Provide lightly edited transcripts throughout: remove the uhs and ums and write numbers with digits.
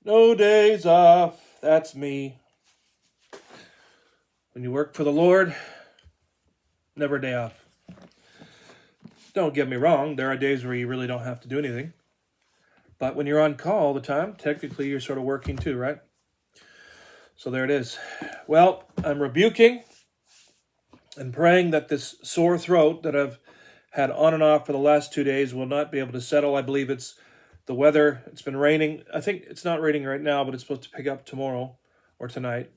No days off. That's me. When you work for the Lord, never a day off. Don't get me wrong, there are days where you really don't have to do anything. But when you're on call all the time, technically you're sort of working too, right? So there it is. Well, I'm rebuking and praying that this sore throat that I've had on and off for the last 2 days will not be able to settle. I believe it's the weather. It's been raining. I think it's not raining right now, but it's supposed to pick up tomorrow or tonight.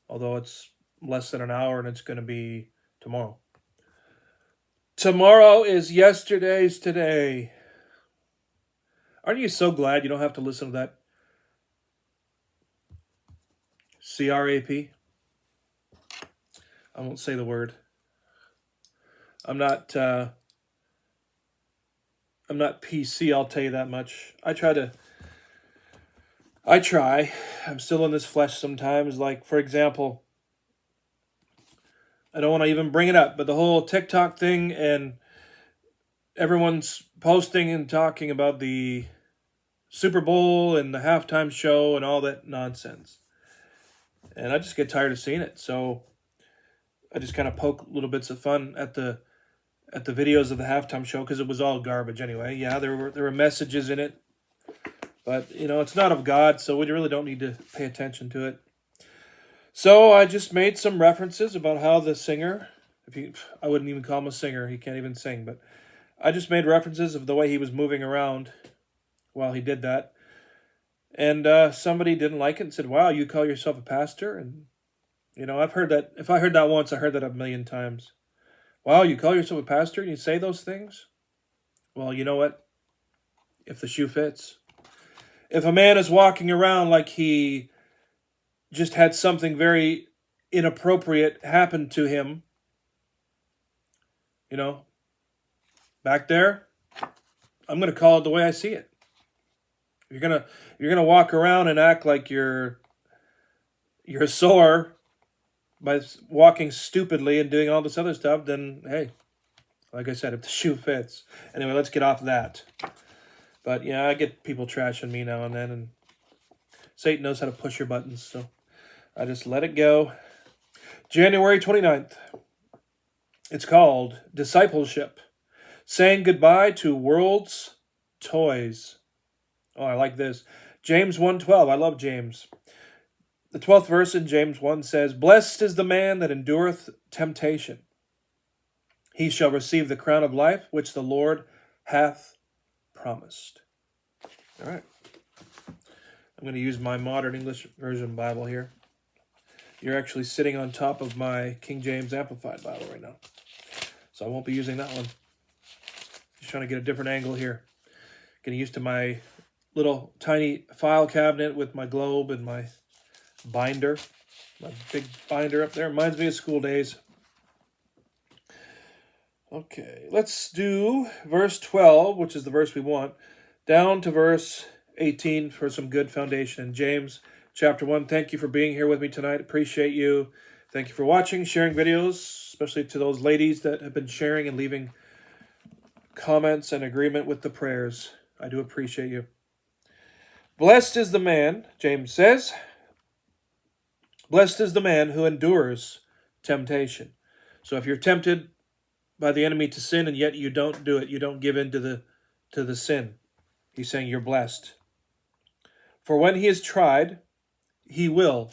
Although it's less than an hour and it's going to be tomorrow. Tomorrow is yesterday's today. Aren't you so glad you don't have to listen to that CRAP? I won't say the word. I'm not PC, I'll tell you that much. I try. I'm still in this flesh sometimes. Like, for example, I don't want to even bring it up, but the whole TikTok thing and everyone's posting and talking about the Super Bowl and the halftime show and all that nonsense. And I just get tired of seeing it. So I just kind of poke little bits of fun at the videos of the halftime show because it was all garbage anyway. Yeah, there were messages in it. But, it's not of God, so we really don't need to pay attention to it. So I just made some references about how the singer, I wouldn't even call him a singer, he can't even sing, but I just made references of the way he was moving around while he did that. And somebody didn't like it and said, wow, you call yourself a pastor? And, I've heard that. If I heard that once, I heard that a million times. Wow, you call yourself a pastor and you say those things? Well, you know what? If the shoe fits. If a man is walking around like he just had something very inappropriate happen to him, back there, I'm going to call it the way I see it. You're gonna walk around and act like you're sore by walking stupidly and doing all this other stuff, then hey, like I said, if the shoe fits. Anyway, let's get off that. But yeah, I get people trashing me now and then, and Satan knows how to push your buttons, so I just let it go. January 29th. It's called Discipleship. Saying goodbye to world's toys. Oh, I like this. James 1:12. I love James. The 12th verse in James 1 says, Blessed is the man that endureth temptation. He shall receive the crown of life which the Lord hath promised. All right. I'm going to use my modern English version Bible here. You're actually sitting on top of my King James Amplified Bible right now. So I won't be using that one. Just trying to get a different angle here. Getting used to my little tiny file cabinet with my globe and my binder. My big binder up there. Reminds me of school days. Okay, let's do verse 12, which is the verse we want, down to verse 18 for some good foundation. James chapter 1, thank you for being here with me tonight. Appreciate you. Thank you for watching, sharing videos, especially to those ladies that have been sharing and leaving comments and agreement with the prayers. I do appreciate you. Blessed is the man, James says, blessed is the man who endures temptation. So if you're tempted by the enemy to sin and yet you don't do it, you don't give in to the sin, he's saying you're blessed. For when he is tried, he will,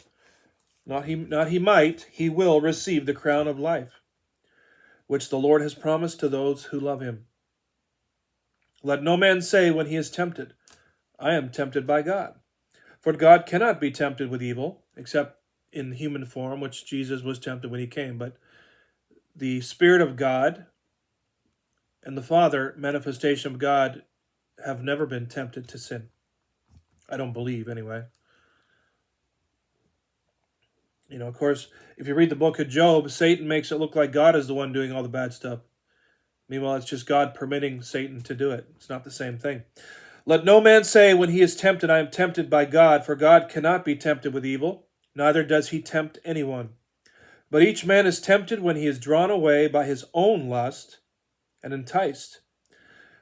not he might, he will receive the crown of life, which the Lord has promised to those who love him. Let no man say when he is tempted, I am tempted by God. For God cannot be tempted with evil, except in human form, which Jesus was tempted when he came. But the Spirit of God and the Father, manifestation of God, have never been tempted to sin. I don't believe, anyway. Of course, if you read the book of Job, Satan makes it look like God is the one doing all the bad stuff. Meanwhile, it's just God permitting Satan to do it. It's not the same thing. Let no man say when he is tempted, I am tempted by God, for God cannot be tempted with evil, neither does he tempt anyone. But each man is tempted when he is drawn away by his own lust and enticed.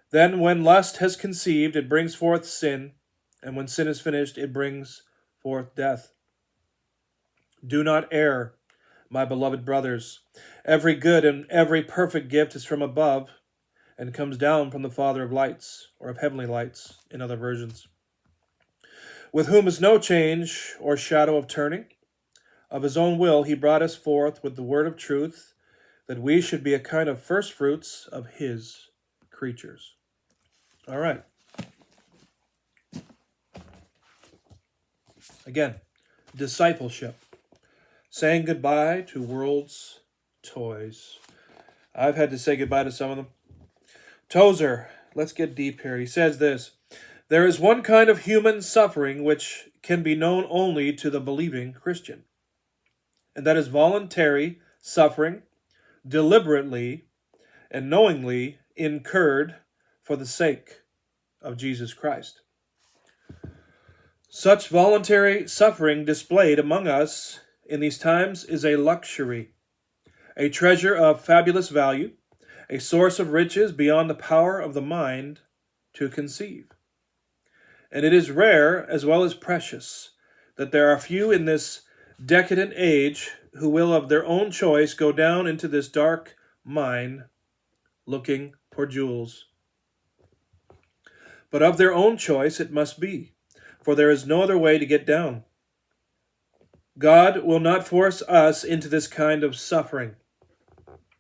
Then when lust has conceived, it brings forth sin, And when sin is finished, it brings forth death. Do not err, my beloved brothers. Every good and every perfect gift is from above and comes down from the Father of lights, or of heavenly lights in other versions, with whom is no change or shadow of turning. Of his own will he brought us forth with the word of truth, that we should be a kind of first fruits of his creatures. All right. Again, discipleship. Saying goodbye to world's toys. I've had to say goodbye to some of them. Tozer, let's get deep here. He says this: there is one kind of human suffering which can be known only to the believing Christian, and that is voluntary suffering, deliberately and knowingly incurred for the sake of Jesus Christ. Such voluntary suffering displayed among us in these times is a luxury, a treasure of fabulous value, a source of riches beyond the power of the mind to conceive. And it is rare as well as precious that there are few in this decadent age who will of their own choice go down into this dark mine looking for jewels. But of their own choice it must be, for there is no other way to get down. God will not force us into this kind of suffering.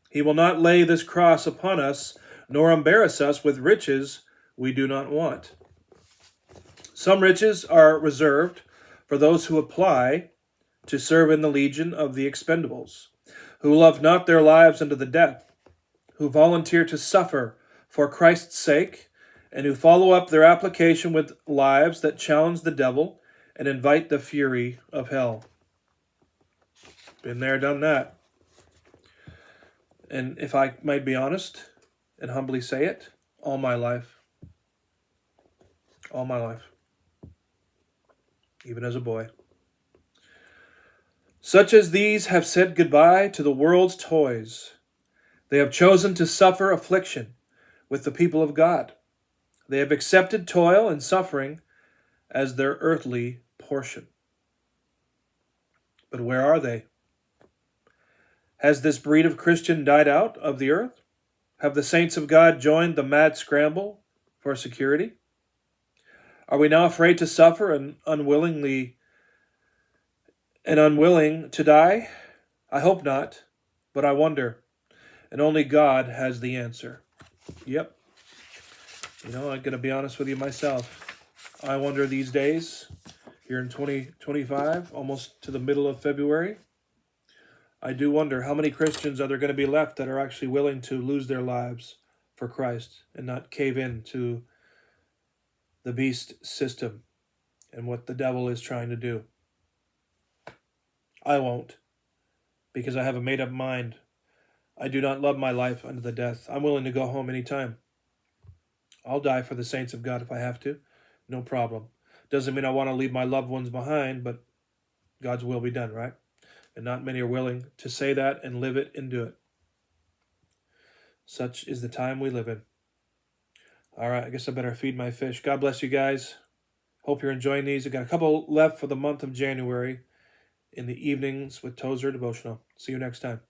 He will not lay this cross upon us, nor embarrass us with riches we do not want. Some riches are reserved for those who apply to serve in the legion of the expendables, who love not their lives unto the death, who volunteer to suffer for Christ's sake, and who follow up their application with lives that challenge the devil and invite the fury of hell. Been there, done that. And if I might be honest and humbly say it, all my life. All my life. Even as a boy. Such as these have said goodbye to the world's toys. They have chosen to suffer affliction with the people of God. They have accepted toil and suffering as their earthly portion. But where are they? Has this breed of Christian died out of the earth? Have the saints of God joined the mad scramble for security? Are we now afraid to suffer and unwilling to die? I hope not, but I wonder. And only God has the answer. Yep. I'm going to be honest with you myself. I wonder these days, here in 2025, almost to the middle of February, I do wonder how many Christians are there going to be left that are actually willing to lose their lives for Christ and not cave in to the beast system and what the devil is trying to do. I won't, because I have a made-up mind. I do not love my life unto the death. I'm willing to go home anytime. I'll die for the saints of God if I have to. No problem. Doesn't mean I want to leave my loved ones behind, but God's will be done, right? And not many are willing to say that and live it and do it. Such is the time we live in. All right, I guess I better feed my fish. God bless you guys. Hope you're enjoying these. I've got a couple left for the month of January in the evenings with Tozer Devotional. See you next time.